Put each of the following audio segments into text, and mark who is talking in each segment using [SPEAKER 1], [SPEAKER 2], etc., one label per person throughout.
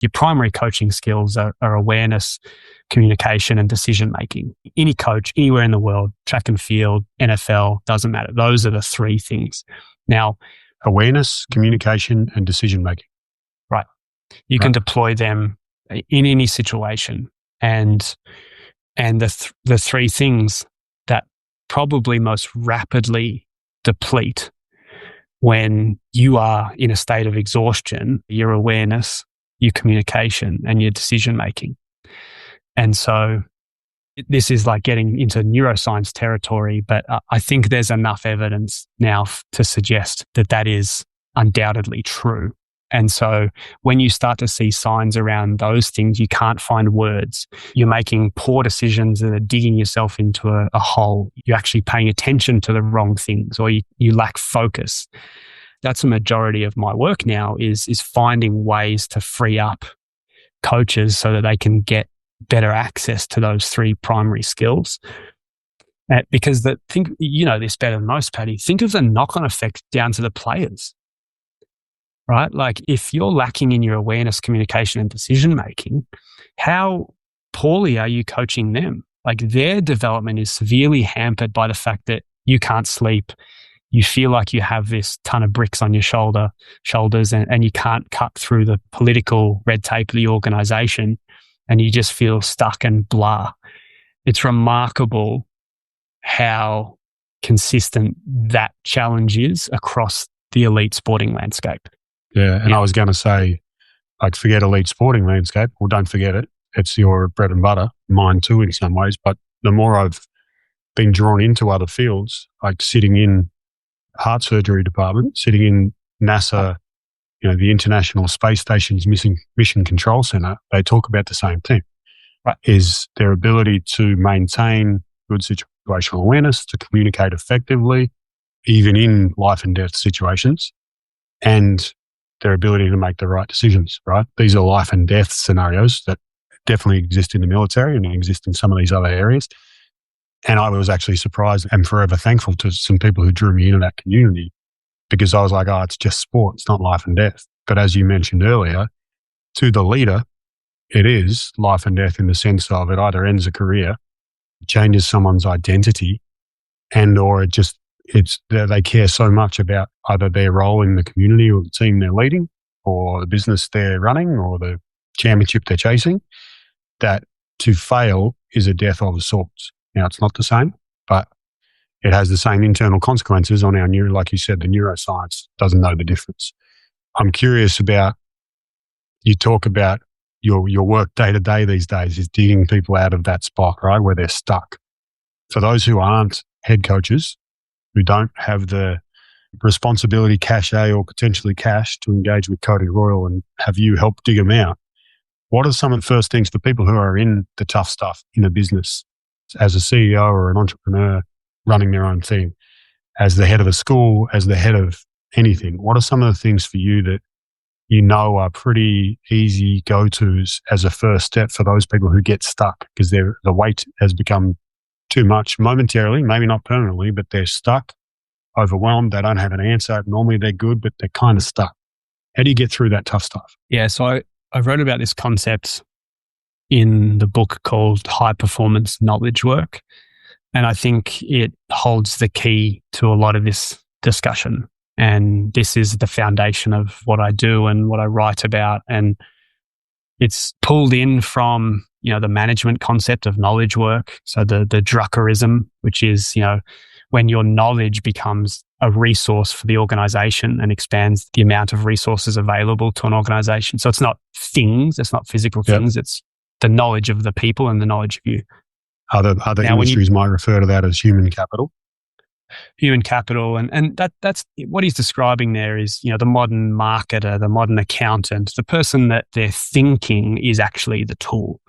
[SPEAKER 1] your primary coaching skills are awareness, communication, and decision-making. Any coach, anywhere in the world, track and field, NFL, doesn't matter. Those are the three things. Now,
[SPEAKER 2] awareness, communication, and decision-making.
[SPEAKER 1] Right. You can deploy them in any situation. And the three things that probably most rapidly deplete when you are in a state of exhaustion, your awareness, your communication, and your decision-making. And so this is like getting into neuroscience territory, but I think there's enough evidence now to suggest that that is undoubtedly true. And so when you start to see signs around those things, you can't find words. You're making poor decisions that are digging yourself into a hole. You're actually paying attention to the wrong things, or you lack focus. That's a majority of my work now is finding ways to free up coaches so that they can get better access to those three primary skills. Because you know this better than most, Paddy. Think of the knock-on effect down to the players. Right? Like if you're lacking in your awareness, communication, and decision-making, how poorly are you coaching them? Like their development is severely hampered by the fact that you can't sleep. You feel like you have this ton of bricks on your shoulders and you can't cut through the political red tape of the organization and you just feel stuck and blah. It's remarkable how consistent that challenge is across the elite sporting landscape.
[SPEAKER 2] Yeah, and I was going to say, like, forget elite sporting landscape. Well, don't forget it. It's your bread and butter, mine too in some ways. But the more I've been drawn into other fields, like sitting in heart surgery department, sitting in NASA, the International Space Station's Mission Control Center, they talk about the same thing,
[SPEAKER 1] right?
[SPEAKER 2] Is their ability to maintain good situational awareness, to communicate effectively, even in life and death situations, and their ability to make the right decisions, right? These are life and death scenarios that definitely exist in the military and exist in some of these other areas. And I was actually surprised and forever thankful to some people who drew me into that community because I was like, it's just sport. It's not life and death. But as you mentioned earlier, to the leader, it is life and death in the sense of it either ends a career, changes someone's identity, and or they care so much about either their role in the community or the team they're leading or the business they're running or the championship they're chasing, that to fail is a death of sorts. Now, it's not the same, but it has the same internal consequences on our like you said, the neuroscience doesn't know the difference. I'm curious about, you talk about your work day to day these days is digging people out of that spot, right, where they're stuck. For those who aren't head coaches, who don't have the responsibility, cachet, or potentially cash to engage with Cody Royle and have you help dig them out, what are some of the first things for people who are in the tough stuff in a business, as a CEO or an entrepreneur running their own thing, as the head of a school, as the head of anything? What are some of the things for you that you know are pretty easy go-tos as a first step for those people who get stuck because the weight has become too much momentarily, maybe not permanently, but they're stuck, overwhelmed, they don't have an answer. Normally they're good, but they're kind of stuck. How do you get through that tough stuff?
[SPEAKER 1] Yeah, so I wrote about this concept in the book called High Performance Knowledge Work. And I think it holds the key to a lot of this discussion. And this is the foundation of what I do and what I write about. And it's pulled in from, the management concept of knowledge work. So the Druckerism, which is, when your knowledge becomes a resource for the organization and expands the amount of resources available to an organization. So it's not things, it's not physical things, it's the knowledge of the people and the knowledge of you.
[SPEAKER 2] Other industries might refer to that as human capital.
[SPEAKER 1] Human capital. And that's what he's describing there is, the modern marketer, the modern accountant, the person that they're thinking is actually the tool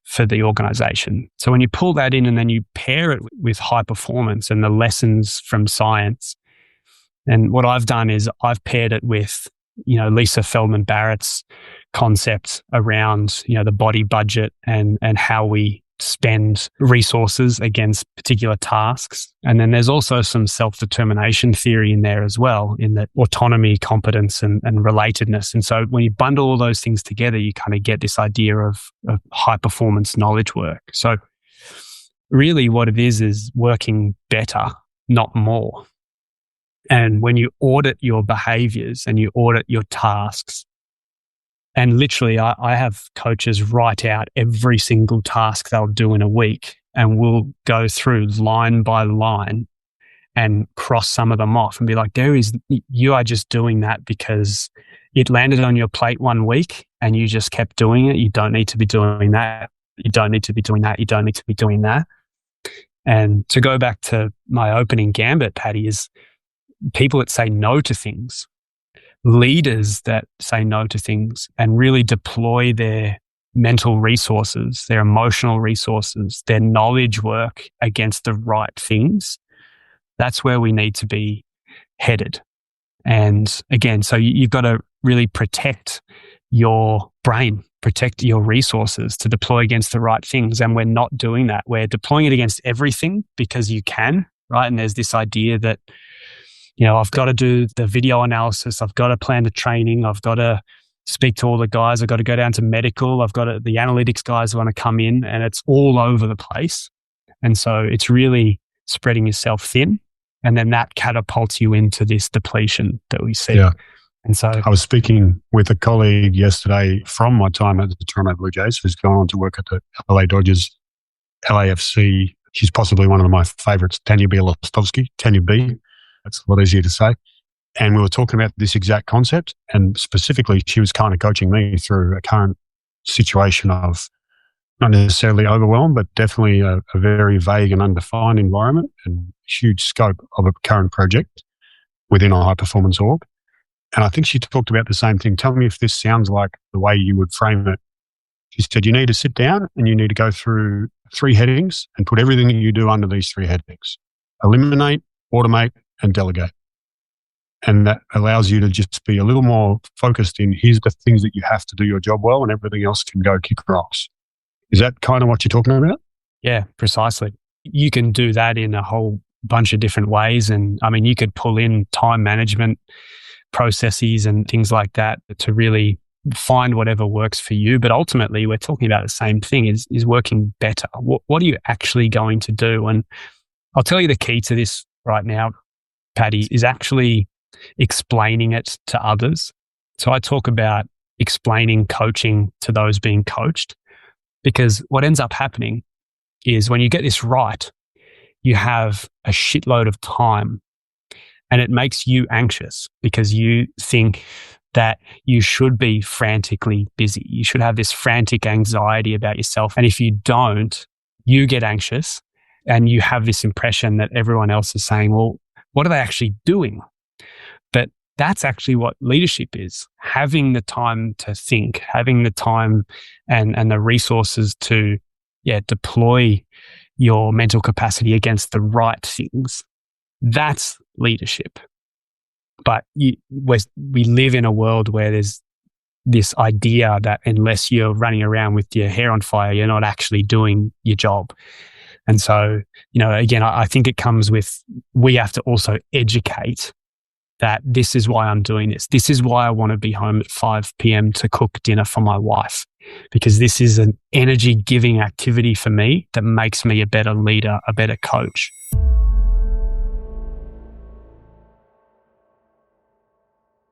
[SPEAKER 1] for the organization. So when you pull that in and then you pair it with high performance and the lessons from science, and what I've done is I've paired it with, Lisa Feldman Barrett's concept around, the body budget and how we spend resources against particular tasks. And then there's also some self-determination theory in there as well, in that autonomy, competence, and relatedness. And so when you bundle all those things together, you kind of get this idea of high performance knowledge work. So really what it is working better, not more. And when you audit your behaviors and you audit your tasks, and literally I have coaches write out every single task they'll do in a week, and we'll go through line by line and cross some of them off and be like, you are just doing that because it landed on your plate one week and you just kept doing it. You don't need to be doing that. You don't need to be doing that. You don't need to be doing that. And to go back to my opening gambit, Patty, is people that say no to things, leaders that say no to things and really deploy their mental resources, their emotional resources, their knowledge work against the right things. That's where we need to be headed. And again, so you've got to really protect your brain, protect your resources to deploy against the right things. And we're not doing that. We're deploying it against everything because you can, right? And there's this idea that, I've got to do the video analysis. I've got to plan the training. I've got to speak to all the guys. I've got to go down to medical. I've got the analytics guys want to come in, and it's all over the place. And so it's really spreading yourself thin, and then that catapults you into this depletion that we see.
[SPEAKER 2] Yeah.
[SPEAKER 1] And so
[SPEAKER 2] I was speaking with a colleague yesterday from my time at the Toronto Blue Jays, who's gone on to work at the LA Dodgers, LAFC. She's possibly one of my favorites, Tanya Bielostovsky, Tanya B. That's a lot easier to say. And we were talking about this exact concept. And specifically, she was kind of coaching me through a current situation of not necessarily overwhelmed, but definitely a very vague and undefined environment and huge scope of a current project within a high-performance org. And I think she talked about the same thing. Tell me if this sounds like the way you would frame it. She said, you need to sit down and you need to go through 3 headings and put everything you do under these 3 headings. Eliminate, automate, and delegate. And that allows you to just be a little more focused in here's the things that you have to do your job well, and everything else can go kick rocks. Is that kind of what you're talking about?
[SPEAKER 1] Yeah, precisely. You can do that in a whole bunch of different ways. And I mean, you could pull in time management processes and things like that to really find whatever works for you. But ultimately, we're talking about the same thing, is working better. What are you actually going to do? And I'll tell you the key to this right now, Patty, is actually explaining it to others. So I talk about explaining coaching to those being coached, because what ends up happening is when you get this right, you have a shitload of time, and it makes you anxious because you think that you should be frantically busy. You should have this frantic anxiety about yourself. And if you don't, you get anxious and you have this impression that everyone else is saying, well, what are they actually doing? But that's actually what leadership is. Having the time to think, having the time and the resources to deploy your mental capacity against the right things. That's leadership. But we live in a world where there's this idea that unless you're running around with your hair on fire, you're not actually doing your job. And so, again, I think it comes with, we have to also educate that this is why I'm doing this. This is why I want to be home at 5 p.m. to cook dinner for my wife, because this is an energy-giving activity for me that makes me a better leader, a better coach.